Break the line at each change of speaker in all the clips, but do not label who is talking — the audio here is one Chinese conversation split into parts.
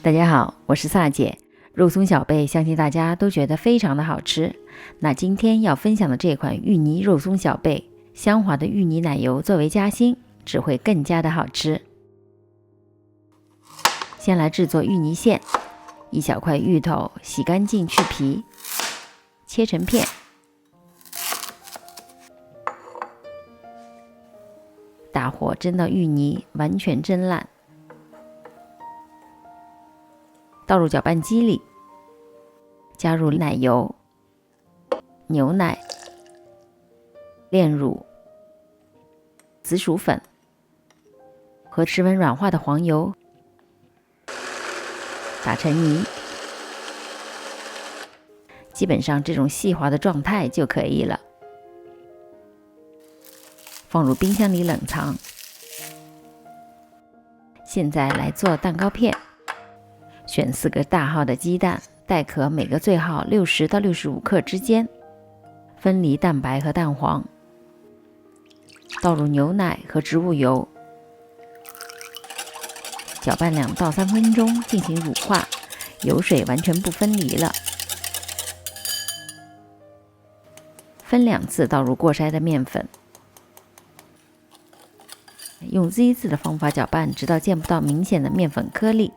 大家好，我是萨姐。肉松小贝相信大家都觉得非常的好吃。那今天要分享的这款芋泥肉松小贝，香滑的芋泥奶油作为夹心，只会更加的好吃。先来制作芋泥馅，一小块芋头洗干净去皮，切成片，大火蒸到芋泥完全蒸烂，倒入搅拌机里，加入奶油、牛奶、炼乳、紫薯粉和室温软化的黄油，打成泥。基本上这种细滑的状态就可以了。放入冰箱里冷藏。现在来做蛋糕片。选4个大号的鸡蛋，带壳每个最好60到65克之间，分离蛋白和蛋黄，倒入牛奶和植物油，搅拌2到3分钟进行乳化，油水完全不分离了。分2次倒入过筛的面粉，用 Z 字的方法搅拌，直到见不到明显的面粉颗粒。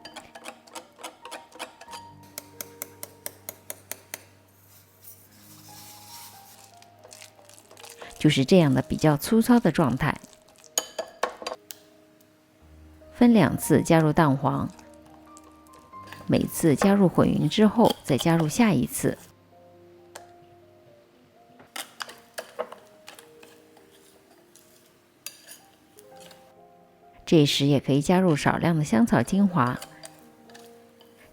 就是这样的比较粗糙的状态。分2次加入蛋黄，每次加入混匀之后再加入下一次。这时也可以加入少量的香草精华。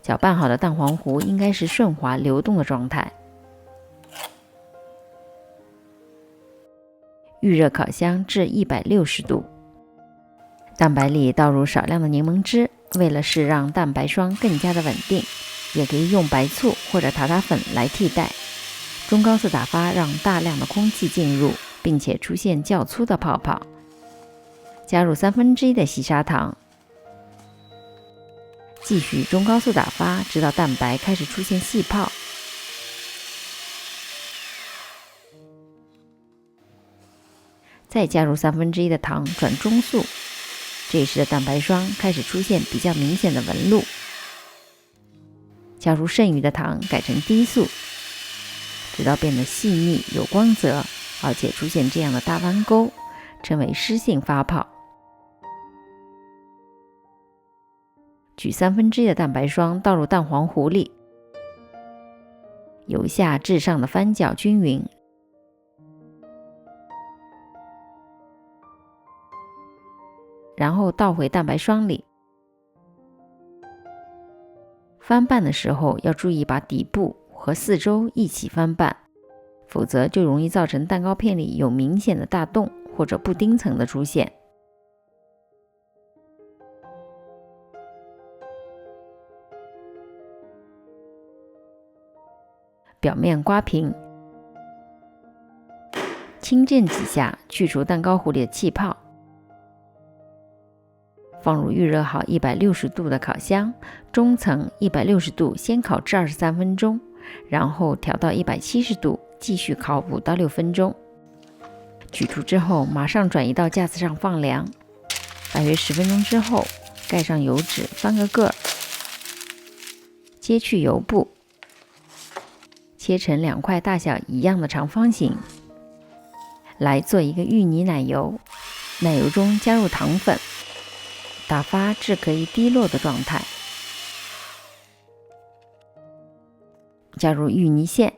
搅拌好的蛋黄糊应该是顺滑流动的状态。预热烤箱至160度，蛋白里倒入少量的柠檬汁，为了是让蛋白霜更加的稳定，也可以用白醋或者塔塔粉来替代。中高速打发，让大量的空气进入，并且出现较粗的泡泡。加入1/3的细砂糖，继续中高速打发，直到蛋白开始出现细泡。再加入1/3的糖转中速，这时的蛋白霜开始出现比较明显的纹路。加入剩余的糖改成低速，直到变得细腻有光泽，而且出现这样的大弯钩，称为湿性发泡。取1/3的蛋白霜倒入蛋黄糊里，由下至上的翻搅均匀。然后倒回蛋白霜里，翻拌的时候要注意把底部和四周一起翻拌，否则就容易造成蛋糕片里有明显的大洞或者布丁层的出现。表面刮平，轻震几下，去除蛋糕糊里的气泡。放入预热好160度的烤箱，中层160度先烤至23分钟，然后调到170度，继续烤5到6分钟。取出之后，马上转移到架子上放凉。大约10分钟之后，盖上油纸，翻个个儿，揭去油布，切成2块大小一样的长方形。来做一个芋泥奶油，奶油中加入糖粉，打发至可以滴落的状态，加入芋泥馅，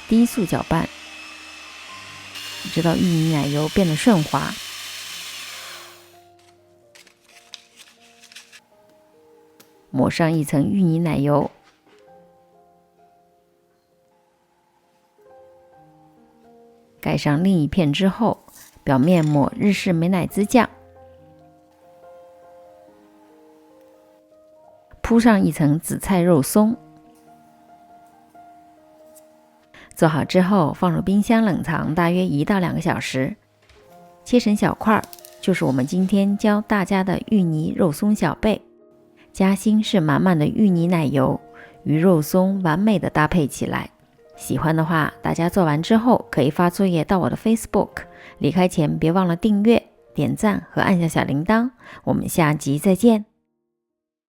低速搅拌，直到芋泥奶油变得顺滑。抹上一层芋泥奶油，盖上另一片之后，表面抹日式美乃滋酱，铺上一层紫菜肉松。做好之后，放入冰箱冷藏大约1到2个小时。切成小块，就是我们今天教大家的芋泥肉松小贝。夹心是满满的芋泥奶油，与肉松完美的搭配起来。喜欢的话，大家做完之后可以发作业到我的 Facebook。离开前别忘了订阅、点赞和按下小铃铛。我们下集再见。